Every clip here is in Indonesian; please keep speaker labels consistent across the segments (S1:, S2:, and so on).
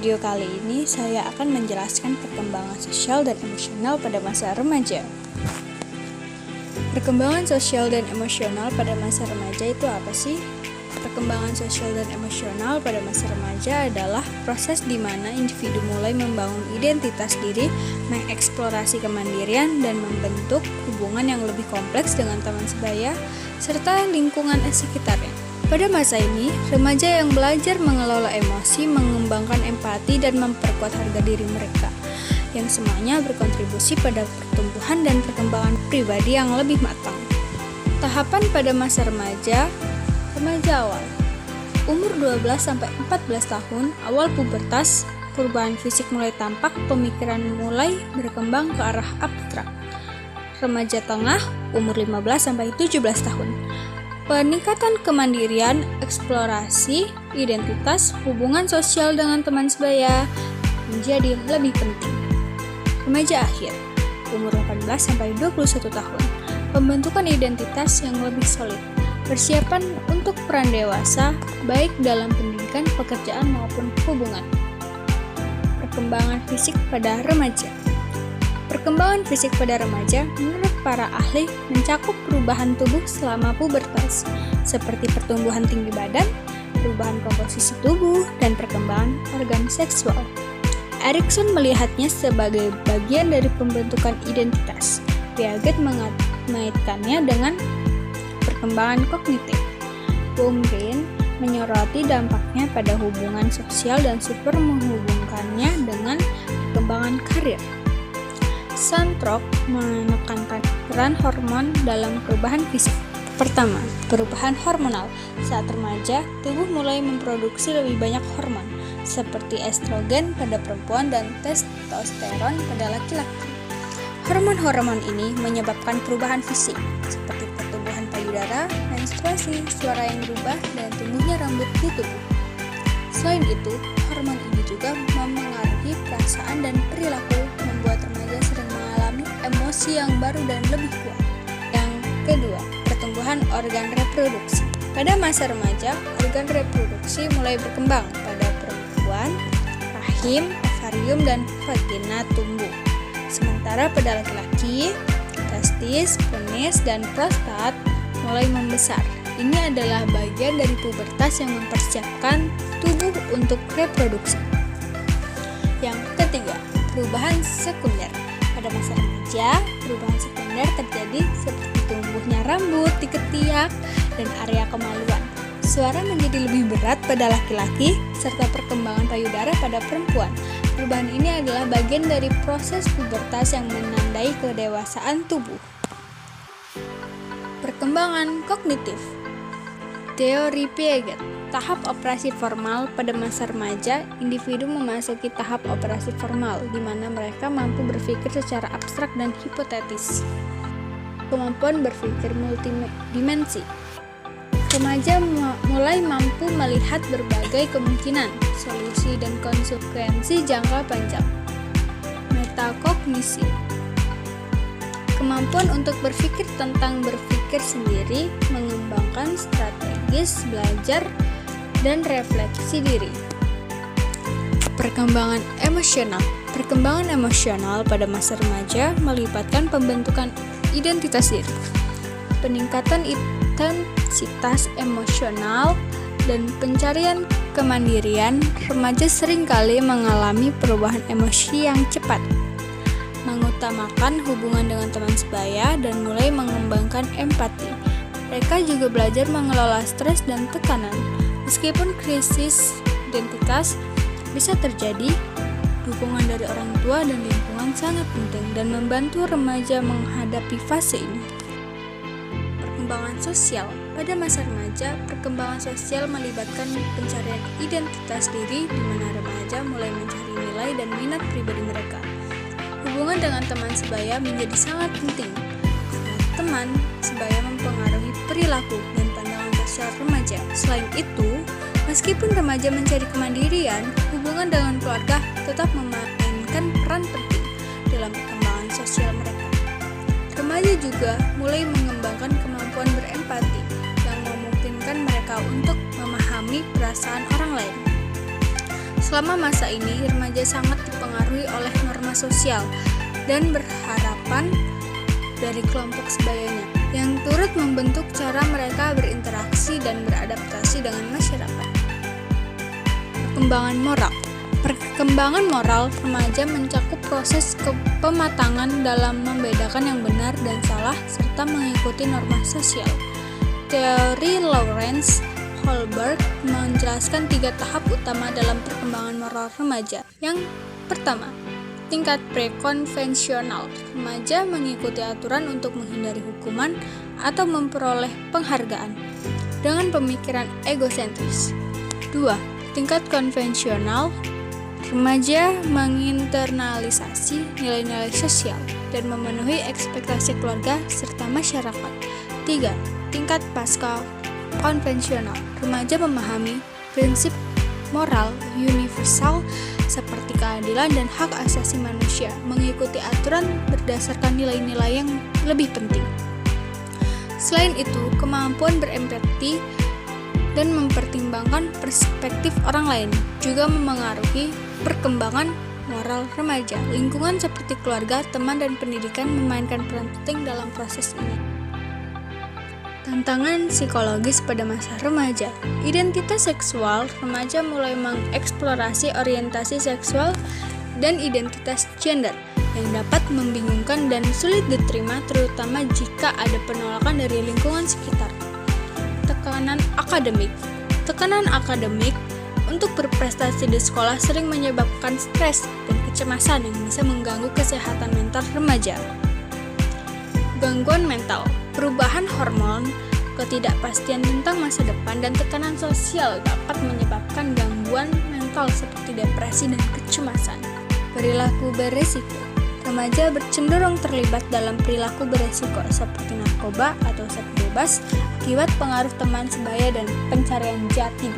S1: video kali ini saya akan menjelaskan perkembangan sosial dan emosional pada masa remaja. Perkembangan sosial dan emosional pada masa remaja itu apa sih? Perkembangan sosial dan emosional pada masa remaja adalah proses di mana individu mulai membangun identitas diri, mengeksplorasi kemandirian, dan membentuk hubungan yang lebih kompleks dengan teman sebaya serta lingkungan sekitarnya. Pada masa ini, remaja yang belajar mengelola emosi, mengembangkan empati, dan memperkuat harga diri mereka, yang semuanya berkontribusi pada pertumbuhan dan perkembangan pribadi yang lebih matang. Tahapan pada masa remaja awal. Umur 12-14 tahun, awal pubertas, perubahan fisik mulai tampak, pemikiran mulai berkembang ke arah abstrak. Remaja tengah, umur 15-17 tahun. Peningkatan kemandirian, eksplorasi, identitas, hubungan sosial dengan teman sebaya menjadi lebih penting. Remaja akhir, umur 18-21 tahun. Pembentukan identitas yang lebih solid. Persiapan untuk peran dewasa, baik dalam pendidikan, pekerjaan maupun hubungan. Perkembangan fisik pada remaja. Perkembangan fisik pada remaja menurut para ahli mencakup perubahan tubuh selama pubertas, seperti pertumbuhan tinggi badan, perubahan komposisi tubuh, dan perkembangan organ seksual. Erikson melihatnya sebagai bagian dari pembentukan identitas. Piaget mengaitkannya dengan perkembangan kognitif. Baumgarten menyoroti dampaknya pada hubungan sosial dan super menghubungkannya dengan perkembangan karir. Santrok menekankan peran hormon dalam perubahan fisik. Pertama, perubahan hormonal. Saat remaja, tubuh mulai memproduksi lebih banyak hormon, seperti estrogen pada perempuan dan testosteron pada laki-laki. Hormon-hormon ini menyebabkan perubahan fisik, seperti pertumbuhan payudara, menstruasi, suara yang berubah, dan tumbuhnya rambut di tubuh. Selain itu, hormon ini juga memengaruhi perasaan dan perilaku, membuat remaja sering mengalami emosi yang baru dan lebih kuat. Yang kedua, pertumbuhan organ reproduksi. Pada masa remaja, organ reproduksi mulai berkembang. Pada perempuan, rahim, ovarium, dan vagina tumbuh. Sementara pada laki-laki, testis, penis, dan prostat mulai membesar. Ini adalah bagian dari pubertas yang mempersiapkan tubuh untuk reproduksi. Yang ketiga, perubahan sekunder. Pada masa remaja, perubahan sekunder terjadi seperti tumbuhnya rambut di ketiak dan area kemaluan. Suara menjadi lebih berat pada laki-laki, serta perkembangan payudara pada perempuan. Perubahan ini adalah bagian dari proses pubertas yang menandai kedewasaan tubuh. Perkembangan kognitif. Teori Piaget. Tahap operasi formal. Pada masa remaja, individu memasuki tahap operasi formal, di mana mereka mampu berpikir secara abstrak dan hipotetis. Kemampuan berpikir multidimensi. Remaja mulai mampu melihat berbagai kemungkinan, solusi, dan konsekuensi jangka panjang. Metakognisi. Kemampuan untuk berpikir tentang berpikir sendiri, mengembangkan strategis belajar, dan refleksi diri. Perkembangan emosional. Perkembangan emosional pada masa remaja melibatkan pembentukan identitas diri, peningkatan intensitas emosional, dan pencarian kemandirian. Remaja seringkali mengalami perubahan emosi yang cepat, mengutamakan hubungan dengan teman sebaya, dan mulai mengembangkan empati. Mereka juga belajar mengelola stres dan tekanan. Meskipun krisis identitas bisa terjadi, dukungan dari orang tua dan lingkungan sangat penting dan membantu remaja menghadapi fase ini. Perkembangan sosial. Pada masa remaja, perkembangan sosial melibatkan pencarian identitas diri, di mana remaja mulai mencari nilai dan minat pribadi mereka. Hubungan dengan teman sebaya menjadi sangat penting, karena teman sebaya mempengaruhi perilaku dan pandangan sosial remaja. Selain itu, meskipun remaja mencari kemandirian, hubungan dengan keluarga tetap memainkan peran penting dalam perkembangan sosial mereka. Remaja juga mulai mengembangkan kemampuan berempati yang memungkinkan mereka untuk memahami perasaan orang lain. Selama masa ini, remaja sangat dipengaruhi oleh norma sosial dan berharapan dari kelompok sebayanya yang turut membentuk cara mereka berinteraksi dan beradaptasi dengan masyarakat. Perkembangan moral remaja mencakup proses pematangan dalam membedakan yang benar dan salah serta mengikuti norma sosial. Teori Lawrence Kohlberg menjelaskan 3 tahap utama dalam perkembangan moral remaja. Yang pertama, tingkat prekonvensional. Remaja mengikuti aturan untuk menghindari hukuman atau memperoleh penghargaan dengan pemikiran egosentris. 2. Tingkat konvensional. Remaja menginternalisasi nilai-nilai sosial dan memenuhi ekspektasi keluarga serta masyarakat. 3. Tingkat pasca konvensional. Remaja memahami prinsip moral universal seperti keadilan dan hak asasi manusia, mengikuti aturan berdasarkan nilai-nilai yang lebih penting. Selain itu, kemampuan berempati dan mempertimbangkan perspektif orang lain juga memengaruhi perkembangan moral remaja. Lingkungan seperti keluarga, teman, dan pendidikan memainkan peran penting dalam proses ini. Tantangan psikologis pada masa remaja. Identitas seksual. Remaja mulai mengeksplorasi orientasi seksual dan identitas gender yang dapat membingungkan dan sulit diterima, terutama jika ada penolakan dari lingkungan sekitar. Tekanan akademik untuk berprestasi di sekolah sering menyebabkan stres dan kecemasan yang bisa mengganggu kesehatan mental remaja. Gangguan mental. Perubahan hormon, ketidakpastian tentang masa depan, dan tekanan sosial dapat menyebabkan gangguan mental seperti depresi dan kecemasan. Perilaku beresiko. Remaja cenderung terlibat dalam perilaku beresiko seperti narkoba atau seks bebas akibat pengaruh teman sebaya dan pencarian jati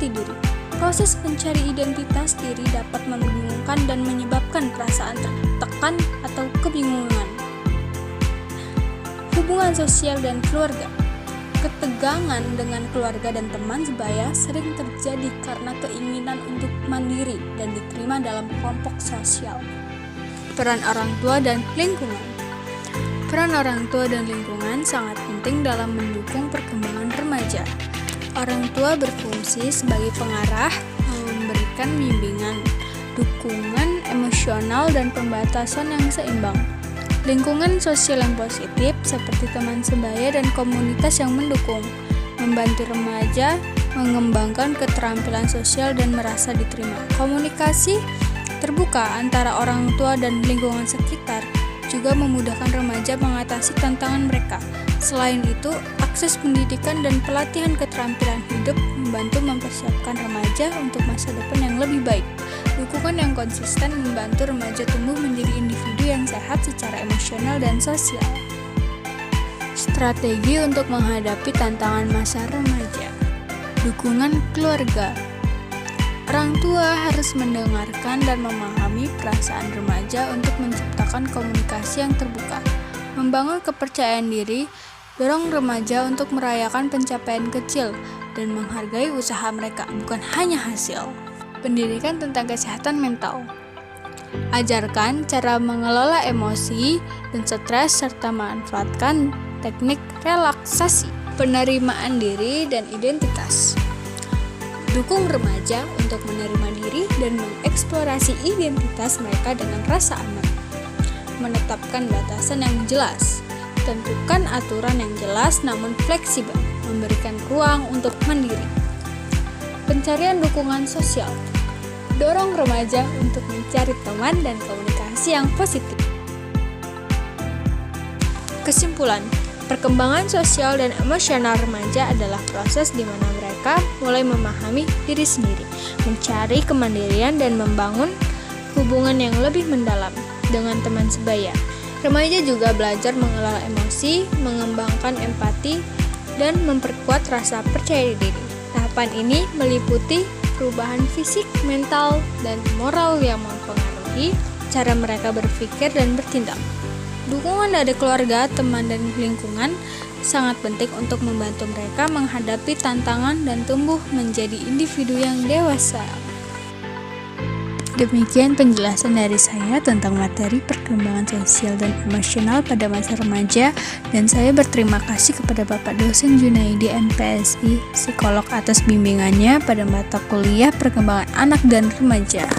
S1: diri. Proses mencari identitas diri dapat membingungkan dan menyebabkan perasaan tertekan atau kebingungan. Hubungan sosial dan keluarga. Ketegangan dengan keluarga dan teman sebaya sering terjadi karena keinginan untuk mandiri dan diterima dalam kelompok sosial. Peran orang tua dan lingkungan. Peran orang tua dan lingkungan sangat penting dalam mendukung perkembangan remaja. Orang tua berfungsi sebagai pengarah, memberikan bimbingan, dukungan emosional, dan pembatasan yang seimbang. Lingkungan sosial yang positif seperti teman sebaya dan komunitas yang mendukung, membantu remaja mengembangkan keterampilan sosial dan merasa diterima. Komunikasi terbuka antara orang tua dan lingkungan sekitar juga memudahkan remaja mengatasi tantangan mereka. Selain itu, akses pendidikan dan pelatihan keterampilan hidup membantu mempersiapkan remaja untuk masa depan yang lebih baik. Dukungan yang konsisten membantu remaja tumbuh menjadi individu yang sehat secara emosional dan sosial. Strategi untuk menghadapi tantangan masa remaja. Dukungan keluarga. Orang tua harus mendengarkan dan memahami perasaan remaja untuk menciptakan komunikasi yang terbuka. Membangun kepercayaan diri, dorong remaja untuk merayakan pencapaian kecil dan menghargai usaha mereka, bukan hanya hasil. Pendidikan tentang kesehatan mental. Ajarkan cara mengelola emosi dan stres serta manfaatkan teknik relaksasi, penerimaan diri dan identitas. Dukung remaja untuk menerima diri dan mengeksplorasi identitas mereka dengan rasa aman. Menetapkan batasan yang jelas. Tentukan aturan yang jelas namun fleksibel, memberikan ruang untuk mandiri. Pencarian dukungan sosial. Dorong remaja untuk mencari teman dan komunikasi yang positif. Kesimpulan, perkembangan sosial dan emosional remaja adalah proses di mana mereka mulai memahami diri sendiri, mencari kemandirian dan membangun hubungan yang lebih mendalam dengan teman sebaya. Remaja juga belajar mengelola emosi, mengembangkan empati, dan memperkuat rasa percaya diri. Tahapan ini meliputi perubahan fisik, mental, dan moral yang mempengaruhi cara mereka berpikir dan bertindak. Dukungan dari keluarga, teman, dan lingkungan sangat penting untuk membantu mereka menghadapi tantangan dan tumbuh menjadi individu yang dewasa. Demikian penjelasan dari saya tentang materi perkembangan sosial dan emosional pada masa remaja, dan saya berterima kasih kepada Bapak Dosen Junaidi MPSI, psikolog, atas bimbingannya pada mata kuliah perkembangan anak dan remaja.